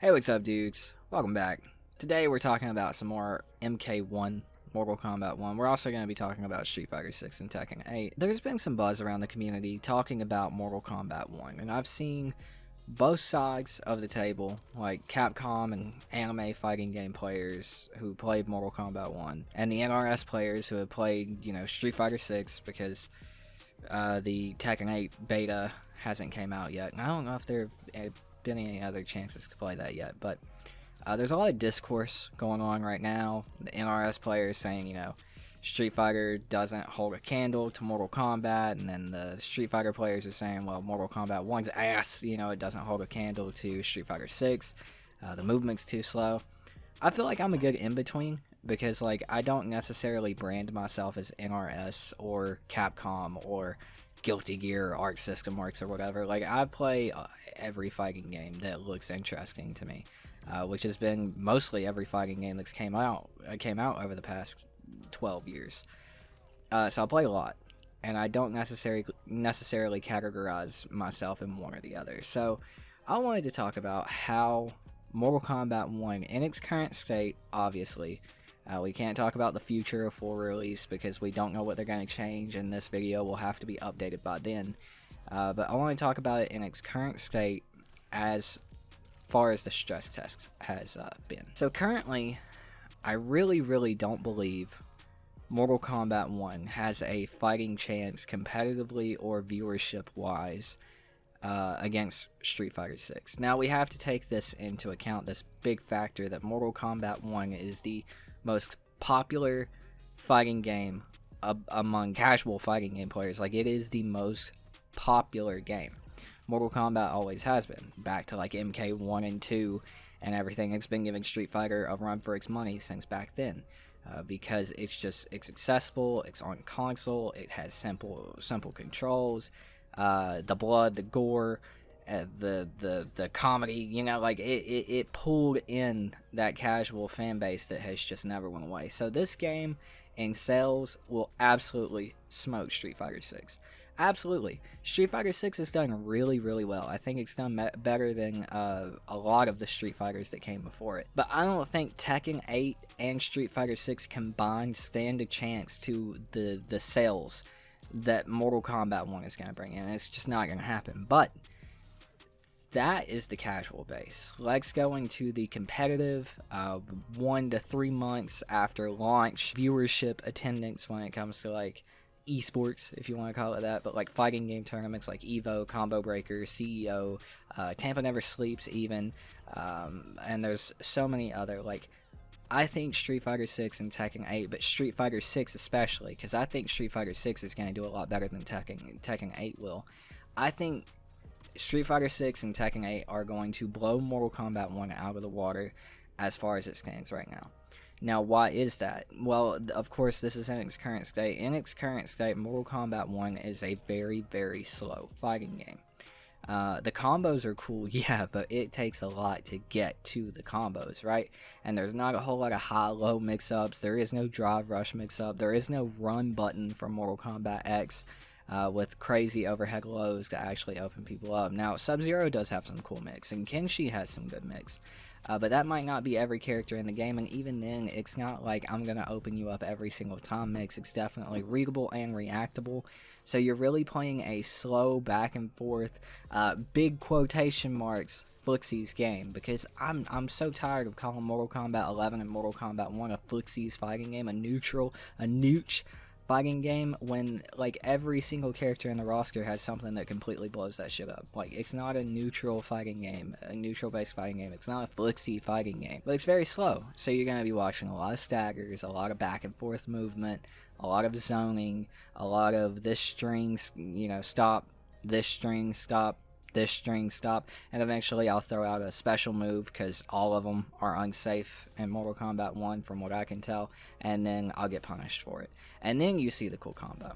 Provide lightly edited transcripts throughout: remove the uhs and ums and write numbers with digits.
Hey, what's up, dudes? Welcome back. Today we're talking about some more MK1, Mortal Kombat 1. We're also going to be talking about Street Fighter 6 and Tekken 8. There's been some buzz around the community talking about Mortal Kombat 1, and I've seen both sides of the table, like Capcom and anime fighting game players who played Mortal Kombat 1, and the NRS players who have played, Street Fighter 6 because the Tekken 8 beta hasn't came out yet. And I don't know if there have been any other chances to play that yet, but there's a lot of discourse going on right now. The NRS players saying, Street Fighter doesn't hold a candle to Mortal Kombat, and then the Street Fighter players are saying, well, Mortal Kombat 1's ass, it doesn't hold a candle to Street Fighter 6. The movement's too slow. I feel like I'm a good in-between, because I don't necessarily brand myself as NRS or Capcom or Guilty Gear or Arc System Works or whatever. I play every fighting game that looks interesting to me, which has been mostly every fighting game that's came out over the past 12 years. So I play a lot, and I don't necessarily categorize myself in one or the other. So I wanted to talk about how Mortal Kombat 1, in its current state, obviously, we can't talk about the future of full release because we don't know what they're going to change, and this video will have to be updated by then. But I want to talk about it in its current state as far as the stress test has been. So currently, I really don't believe Mortal Kombat 1 has a fighting chance competitively or viewership-wise against Street Fighter 6. Now, we have to take this into account, this big factor that Mortal Kombat 1 is the most popular fighting game among casual fighting game players. It is the most popular game. Mortal Kombat always has been. Back to MK1 and 2 and everything. It's been giving Street Fighter a run for its money since back then. Because it's accessible, it's on console, it has simple controls, the blood, the gore, the comedy, it pulled in that casual fan base that has just never went away. So this game in sales will absolutely smoke Street Fighter 6. Absolutely. Street Fighter 6 has done really well. I think it's done better than a lot of the Street Fighters that came before it. But I don't think Tekken 8 and Street Fighter 6 combined stand a chance to the sales that Mortal Kombat 1 is going to bring in. It's just not going to happen. But that is the casual base. Let's go into the competitive 1 to 3 months after launch viewership attendance when it comes to esports, if you want to call it that, but fighting game tournaments like Evo, Combo Breaker, CEO, Tampa Never Sleeps even, and there's so many other, I think Street Fighter 6 and Tekken 8, but Street Fighter 6 especially, because I think Street Fighter 6 is going to do a lot better than Tekken 8 will. I think Street Fighter 6 and Tekken 8 are going to blow Mortal Kombat 1 out of the water as far as it stands right now. Now, why is that? Well, of course, this is in its current state. In its current state, Mortal Kombat 1 is a very slow fighting game. The combos are cool, yeah, but it takes a lot to get to the combos, right? And there's not a whole lot of high-low mix-ups. There is no drive rush mix-up. There is no run button for Mortal Kombat X with crazy overhead lows to actually open people up. Now, Sub-Zero does have some cool mix, and Kenshi has some good mix. But that might not be every character in the game, and even then, it's not like I'm going to open you up every single time mix. It's definitely readable and reactable. So you're really playing a slow back and forth, big quotation marks, Flixies game, because I'm so tired of calling Mortal Kombat 11 and Mortal Kombat 1 a Flixies fighting game, a nooch fighting game, when every single character in the roster has something that completely blows that shit up. It's not a neutral fighting game, a neutral based fighting game. It's not a flixy fighting game, but it's very slow. So you're going to be watching a lot of staggers, a lot of back and forth movement, a lot of zoning, a lot of this string, stop, this string, stop, this string, stop, and eventually I'll throw out a special move because all of them are unsafe in Mortal Kombat 1 from what I can tell, and then I'll get punished for it. And then you see the cool combo.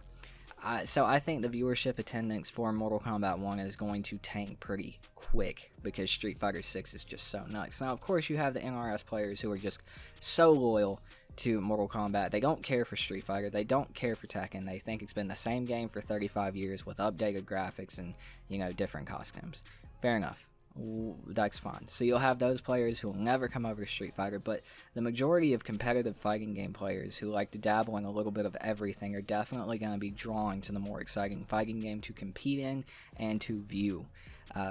So I think the viewership attendance for Mortal Kombat 1 is going to tank pretty quick because Street Fighter 6 is just so nuts. Now, of course, you have the NRS players who are just so loyal to Mortal Kombat. They don't care for Street Fighter. They don't care for Tekken. They think it's been the same game for 35 years with updated graphics and, different costumes. Fair enough. that's fine. So you'll have those players who will never come over to Street Fighter, but the majority of competitive fighting game players who like to dabble in a little bit of everything are definitely going to be drawn to the more exciting fighting game to compete in and to view.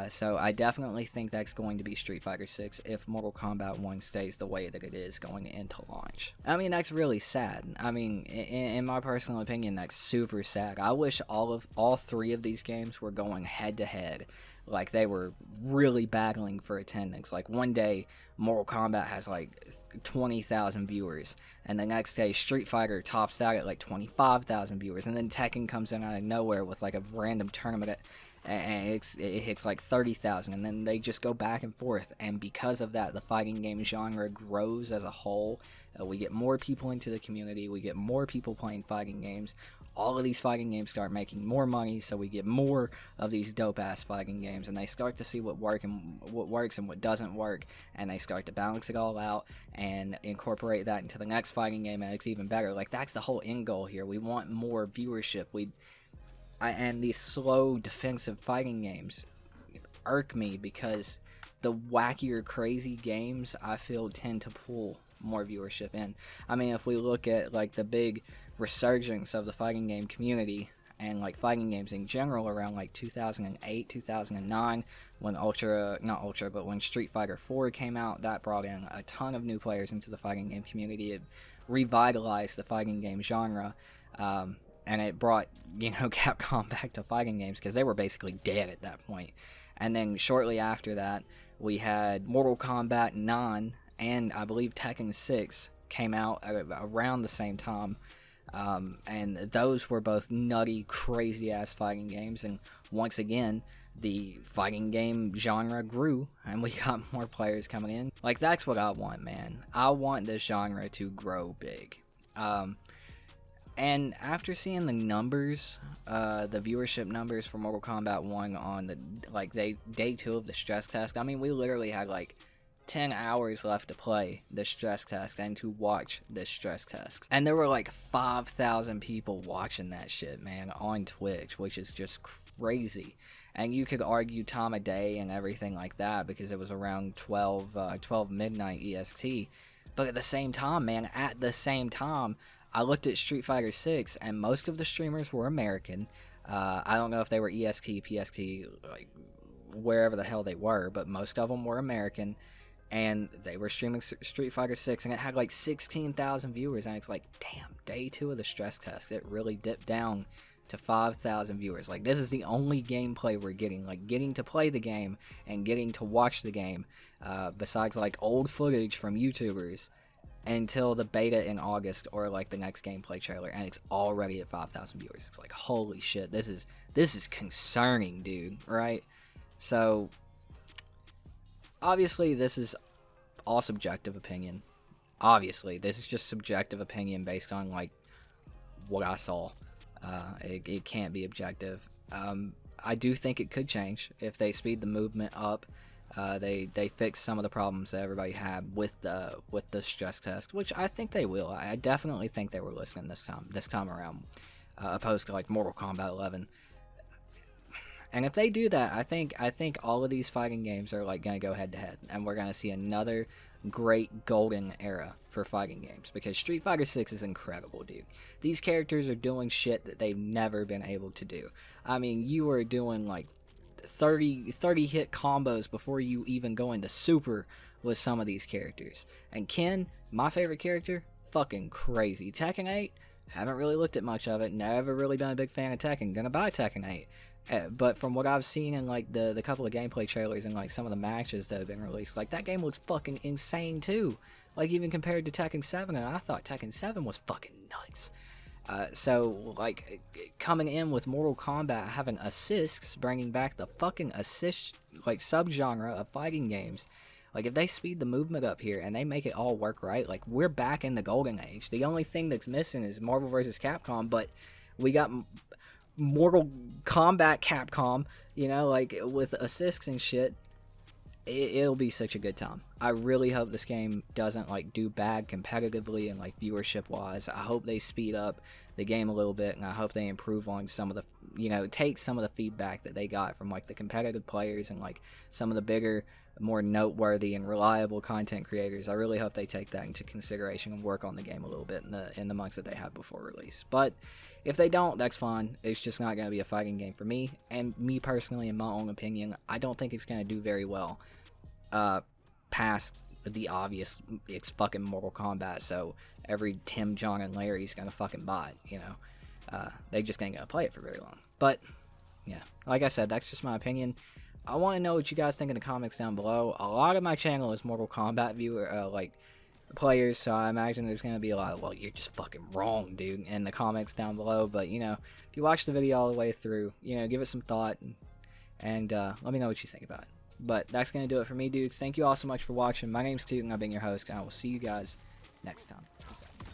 So I definitely think that's going to be Street Fighter 6 if Mortal Kombat 1 stays the way that it is going into launch. I mean, that's really sad. I mean, in my personal opinion, that's super sad. I wish all three of these games were going head to head. Like, they were really battling for attendance. Like, one day, Mortal Kombat has, like, 20,000 viewers. And the next day, Street Fighter tops out at, like, 25,000 viewers. And then Tekken comes in out of nowhere with, like, a random tournament and it hits, like, 30,000. And then they just go back and forth. And because of that, the fighting game genre grows as a whole. We get more people into the community. We get more people playing fighting games. All of these fighting games start making more money, so we get more of these dope-ass fighting games, and they start to see what works and what doesn't work, and they start to balance it all out and incorporate that into the next fighting game, and it's even better. Like, that's the whole end goal here. We want more viewership. And these slow defensive fighting games irk me because the wackier, crazy games, I feel, tend to pull more viewership in. I mean, if we look at, like, the big resurgence of the fighting game community and, like, fighting games in general around, like, 2008, 2009, when Street Fighter 4 came out, that brought in a ton of new players into the fighting game community. It revitalized the fighting game genre, and it brought, Capcom back to fighting games because they were basically dead at that point. And then shortly after that, we had Mortal Kombat 9 and I believe Tekken 6 came out around the same time. And those were both nutty, crazy-ass fighting games. And once again, the fighting game genre grew, and we got more players coming in. Like, that's what I want, man. I want this genre to grow big. And after seeing the numbers, the viewership numbers for Mortal Kombat 1 on the day 2 of the stress test, I mean, we literally had, 10 hours left to play the stress test and to watch this stress test. And there were 5,000 people watching that shit, man, on Twitch, which is just crazy. And you could argue time of day and everything like that because it was around 12 midnight EST. But at the same time, I looked at Street Fighter 6 and most of the streamers were American. I don't know if they were EST, PST, wherever the hell they were, but most of them were American. And they were streaming Street Fighter 6, and it had 16,000 viewers, and it's damn, day 2 of the stress test, it really dipped down to 5,000 viewers. This is the only gameplay we're getting, getting to play the game and getting to watch the game, besides old footage from YouTubers, until the beta in August or the next gameplay trailer, and it's already at 5,000 viewers. It's holy shit, this is concerning, dude, right? So obviously, this is all subjective opinion. Obviously, this is just subjective opinion based on, what I saw. It can't be objective. I do think it could change if they speed the movement up. They fix some of the problems that everybody had with the stress test, which I think they will. I definitely think they were listening this time around, opposed to, Mortal Kombat 11. And if they do that, I think all of these fighting games are gonna go head to head, and we're gonna see another great golden era for fighting games, because Street Fighter 6 is incredible, dude. These characters are doing shit that they've never been able to do. I mean, you are doing 30 hit combos before you even go into super with some of these characters. And Ken, my favorite character, fucking crazy. Tekken 8, haven't really looked at much of it, never really been a big fan of Tekken, gonna buy Tekken 8. But from what I've seen in the couple of gameplay trailers and some of the matches that have been released, that game looks fucking insane too. Even compared to Tekken 7, and I thought Tekken 7 was fucking nuts. So coming in with Mortal Kombat having assists, bringing back the fucking assist subgenre of fighting games. If they speed the movement up here and they make it all work right, we're back in the golden age. The only thing that's missing is Marvel vs. Capcom, but we got Mortal Kombat Capcom, with assists and shit. it'll be such a good time. I really hope this game doesn't like do bad competitively and like viewership wise. I hope they speed up the game a little bit, and I hope they improve on some of the, you know, take some of the feedback that they got from like the competitive players and like some of the bigger, more noteworthy and reliable content creators. I really hope they take that into consideration and work on the game a little bit in the months that they have before release. But if they don't, that's fine. It's just not going to be a fighting game for me. And me personally, in my own opinion, I don't think it's going to do very well past the obvious. It's fucking Mortal Kombat, so every Tim, John, and Larry's going to fucking buy it, you know. They just ain't going to play it for very long. But, yeah, like I said, that's just my opinion. I want to know what you guys think in the comments down below. A lot of my channel is Mortal Kombat players, so I imagine there's going to be a lot of, well, you're just fucking wrong, dude, in the comments down below. But, you know, if you watch the video all the way through, you know, give it some thought, and let me know what you think about it. But that's going to do it for me, dudes. Thank you all so much for watching. My name's Toot, and I've been your host, and I will see you guys next time. Peace out.